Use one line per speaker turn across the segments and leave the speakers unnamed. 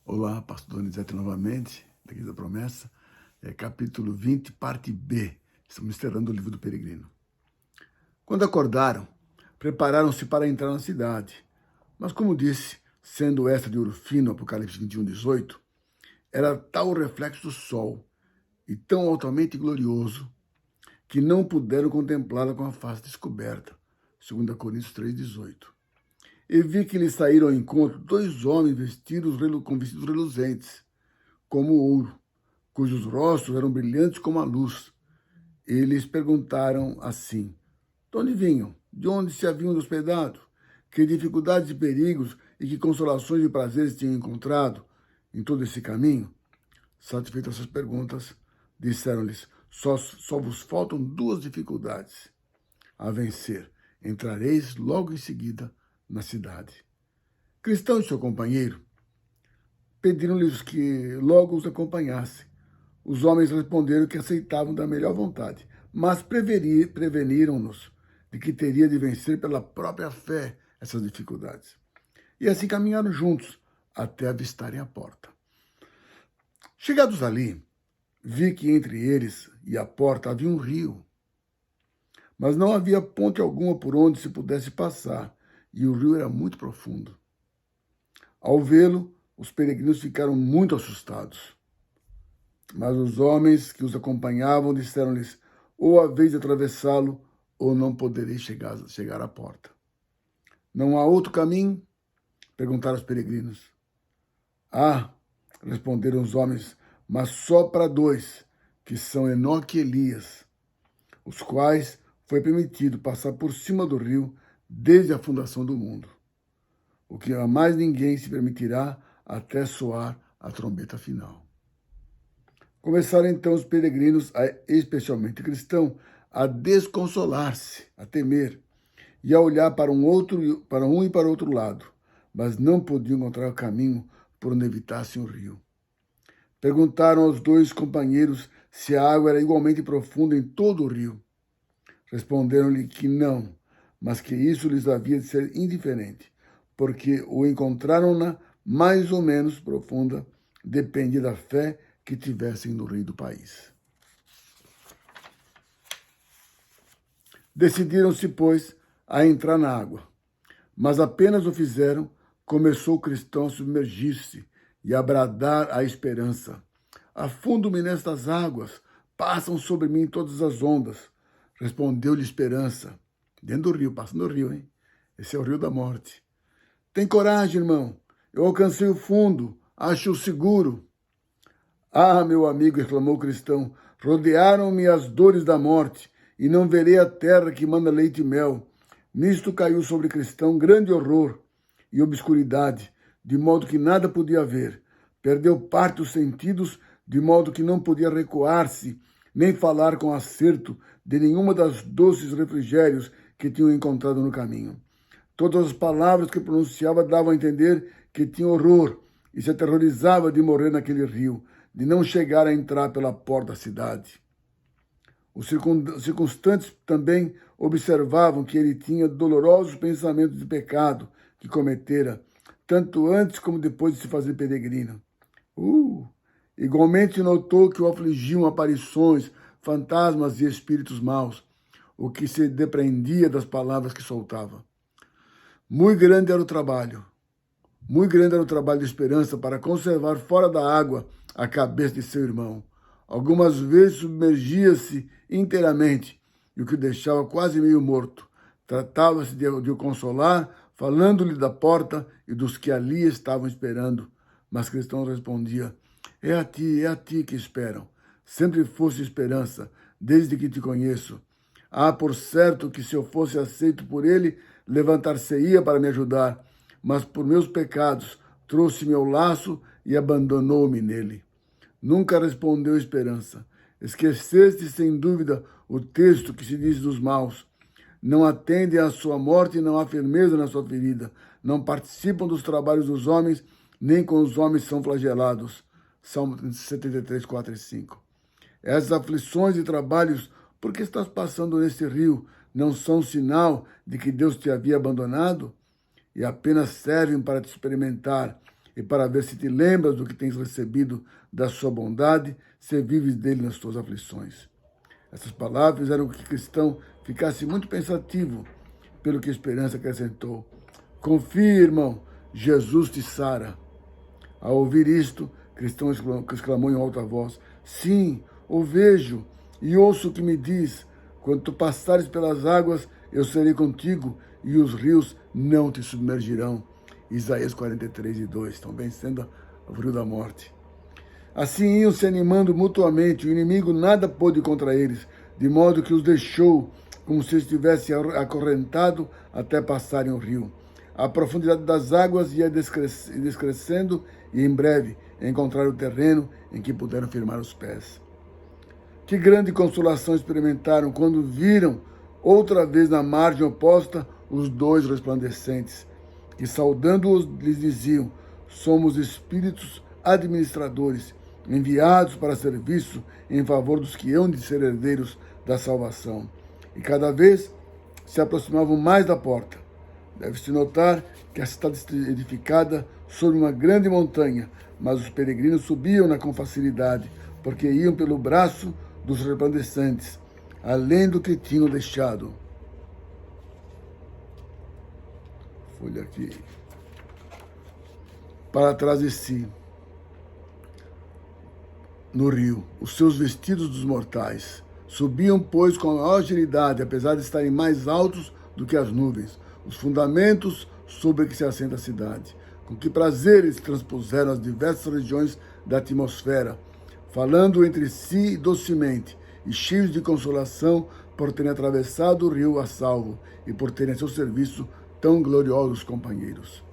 Olá, pastor Donizete novamente, daqui da Promessa, capítulo 20, parte B. Estamos estudando o livro do peregrino. Quando acordaram, prepararam-se para entrar na cidade. Mas como disse, sendo esta de ouro fino, Apocalipse 21, 18, era tal o reflexo do sol e tão altamente glorioso que não puderam contemplá-la com a face descoberta, 2 Coríntios 3, 18. E vi que lhes saíram ao encontro 2 homens com vestidos reluzentes, como ouro, cujos rostos eram brilhantes como a luz. Eles perguntaram assim: de onde vinham? De onde se haviam hospedado? Que dificuldades e perigos e que consolações e prazeres tinham encontrado em todo esse caminho? Satisfeitas essas perguntas, disseram-lhes: só vos faltam 2 dificuldades a vencer. Entrareis logo em seguida na cidade. Cristão e seu companheiro pediram-lhes que logo os acompanhassem. Os homens responderam que aceitavam da melhor vontade, mas preveniram-nos de que teria de vencer pela própria fé essas dificuldades. E assim caminharam juntos até avistarem a porta. Chegados ali, vi que entre eles e a porta havia um rio, mas não havia ponte alguma por onde se pudesse passar, e o rio era muito profundo. Ao vê-lo, os peregrinos ficaram muito assustados. Mas os homens que os acompanhavam disseram-lhes: ou haveis de atravessá-lo, ou não podereis chegar à porta. Não há outro caminho? Perguntaram os peregrinos. Ah, responderam os homens, mas só para 2, que são Enoque e Elias, os quais foi permitido passar por cima do rio desde a fundação do mundo. O que a mais ninguém se permitirá até soar a trombeta final. Começaram então os peregrinos, especialmente cristãos, a desconsolar-se, a temer, e a olhar para um e para outro lado, mas não podiam encontrar o caminho por onde evitassem o rio. Perguntaram aos 2 companheiros se a água era igualmente profunda em todo o rio. Responderam-lhe que não, mas que isso lhes havia de ser indiferente, porque o encontraram-na mais ou menos profunda, dependia da fé que tivessem no rei do país. Decidiram-se, pois, a entrar na água, mas apenas o fizeram, começou o cristão a submergir-se e a bradar a esperança. Afundo-me nestas águas, passam sobre mim todas as ondas. Respondeu-lhe Esperança, dentro do rio, passando o rio, hein? Esse é o rio da morte. Tem coragem, irmão, eu alcancei o fundo, acho-o seguro. Ah, meu amigo, exclamou o cristão, rodearam-me as dores da morte, e não verei a terra que manda leite e mel. Nisto caiu sobre o cristão grande horror e obscuridade, de modo que nada podia ver. Perdeu parte dos sentidos, de modo que não podia recuar-se, nem falar com acerto de nenhuma das doces refrigérios que tinham encontrado no caminho. Todas as palavras que pronunciava davam a entender que tinha horror e se aterrorizava de morrer naquele rio, de não chegar a entrar pela porta da cidade. Os circunstantes também observavam que ele tinha dolorosos pensamentos de pecado que cometera, tanto antes como depois de se fazer peregrino. Igualmente notou que o afligiam aparições, fantasmas e espíritos maus, o que se depreendia das palavras que soltava. Muito grande era o trabalho de Esperança para conservar fora da água a cabeça de seu irmão. Algumas vezes submergia-se inteiramente, e o que o deixava quase meio morto. Tratava-se de o consolar, falando-lhe da porta e dos que ali estavam esperando. Mas Cristão respondia: é a ti que esperam. Sempre fosse Esperança, desde que te conheço. Ah, por certo que se eu fosse aceito por ele, levantar-se-ia para me ajudar, mas por meus pecados trouxe-me ao laço e abandonou-me nele. Nunca respondeu Esperança. Esqueceste, sem dúvida, o texto que se diz dos maus. Não atendem à sua morte e não há firmeza na sua ferida. Não participam dos trabalhos dos homens, nem com os homens são flagelados. Salmo 73, 4 e 5. Essas aflições e trabalhos, por que estás passando neste rio, não são sinal de que Deus te havia abandonado? E apenas servem para te experimentar e para ver se te lembras do que tens recebido da sua bondade, se vives dele nas tuas aflições. Essas palavras fizeram com que o cristão ficasse muito pensativo, pelo que a esperança acrescentou. Confia, irmão, Jesus te sara. Ao ouvir isto, cristão exclamou em alta voz, sim, o vejo e ouço o que me diz. Quando tu passares pelas águas, eu serei contigo e os rios não te submergirão. Isaías 43:2, estão vencendo o rio da morte. Assim iam se animando mutuamente, o inimigo nada pôde contra eles, de modo que os deixou como se estivesse acorrentado até passarem o rio. A profundidade das águas ia descrescendo e em breve encontraram o terreno em que puderam firmar os pés. Que grande consolação experimentaram quando viram outra vez na margem oposta os dois resplandecentes, que saudando-os lhes diziam, somos espíritos administradores, enviados para serviço em favor dos que hão de ser herdeiros da salvação. E cada vez se aproximavam mais da porta. Deve-se notar que a cidade está edificada sobre uma grande montanha, mas os peregrinos subiam-na com facilidade, porque iam pelo braço dos resplandecentes, além do que tinham deixado. Folha aqui. Para trás de si, no rio, os seus vestidos dos mortais. Subiam, pois, com maior agilidade, apesar de estarem mais altos do que as nuvens, os fundamentos sobre que se assenta a cidade. Com que prazer eles transpuseram as diversas regiões da atmosfera, falando entre si docemente, e cheios de consolação por terem atravessado o rio a salvo e por terem a seu serviço tão gloriosos companheiros.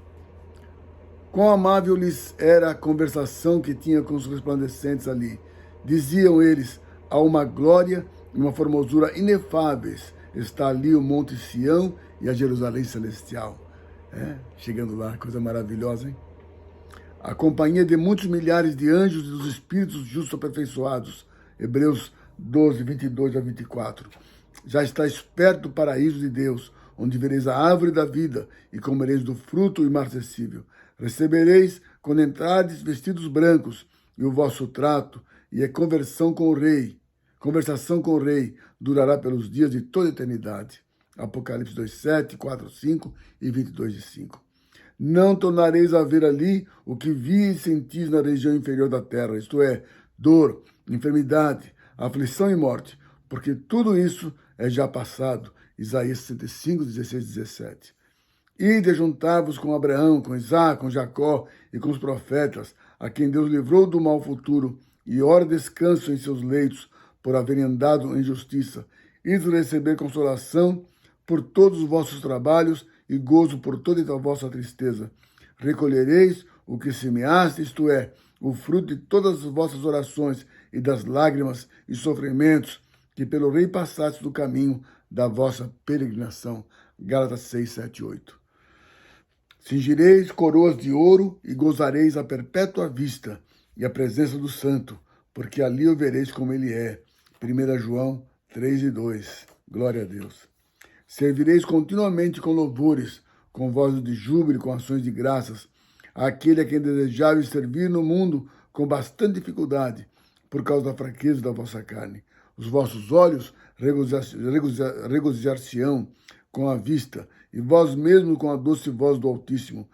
Quão amável lhes era a conversação que tinha com os resplandecentes ali. Diziam eles, há uma glória e uma formosura inefáveis. Está ali o Monte Sião e a Jerusalém Celestial. Chegando lá, coisa maravilhosa, hein? A companhia de muitos milhares de anjos e dos espíritos justos aperfeiçoados. Hebreus 12:22-24. Já estáis perto do paraíso de Deus, onde vereis a árvore da vida e comereis do fruto imarcessível. Recebereis, quando entrardes, vestidos brancos, e o vosso trato e a conversação com o rei durará pelos dias de toda a eternidade. Apocalipse 2:7, 4:5 e 22:5. Não tornareis a ver ali o que vi e sentis na região inferior da terra, isto é, dor, enfermidade, aflição e morte, porque tudo isso é já passado. Isaías 65, 16 e 17. Ide juntar-vos com Abraão, com Isaac, com Jacó e com os profetas, a quem Deus livrou do mal futuro, e ora descanso em seus leitos, por haverem andado em justiça. Ide receber consolação por todos os vossos trabalhos e gozo por toda a vossa tristeza. Recolhereis o que semeaste, isto é, o fruto de todas as vossas orações e das lágrimas e sofrimentos que pelo rei passastes do caminho da vossa peregrinação. Gálatas 6, 7 e 8. Cingireis coroas de ouro e gozareis a perpétua vista e a presença do santo, porque ali o vereis como ele é. 1 João 3:2. Glória a Deus. Servireis continuamente com louvores, com vozes de júbilo, com ações de graças, àquele a quem desejáveis servir no mundo com bastante dificuldade, por causa da fraqueza da vossa carne. Os vossos olhos regozijar-se-ão com a vista, e vós mesmo com a doce voz do Altíssimo.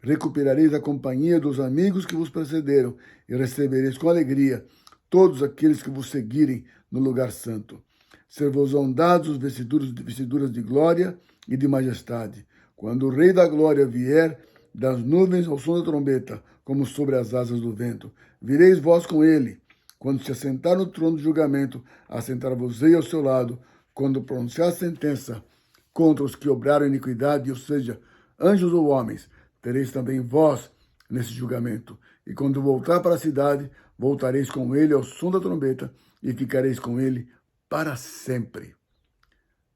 Recuperareis a companhia dos amigos que vos precederam, e recebereis com alegria todos aqueles que vos seguirem no lugar santo. Ser-vos-ão dados vestiduras de glória e de majestade, quando o Rei da Glória vier das nuvens ao som da trombeta, como sobre as asas do vento. Vireis vós com ele, quando se assentar no trono de julgamento, assentar-vos-ei ao seu lado, quando pronunciar a sentença contra os que obraram iniquidade, ou seja, anjos ou homens, tereis também vós nesse julgamento. E quando voltar para a cidade, voltareis com ele ao som da trombeta e ficareis com ele para sempre.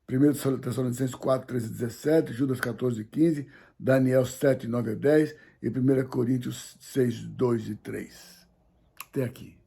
1 Tessalonicenses 4, 13 e 17, Judas 14 e 15, Daniel 7, 9 a 10 e 1 Coríntios 6, 2 e 3. Até aqui.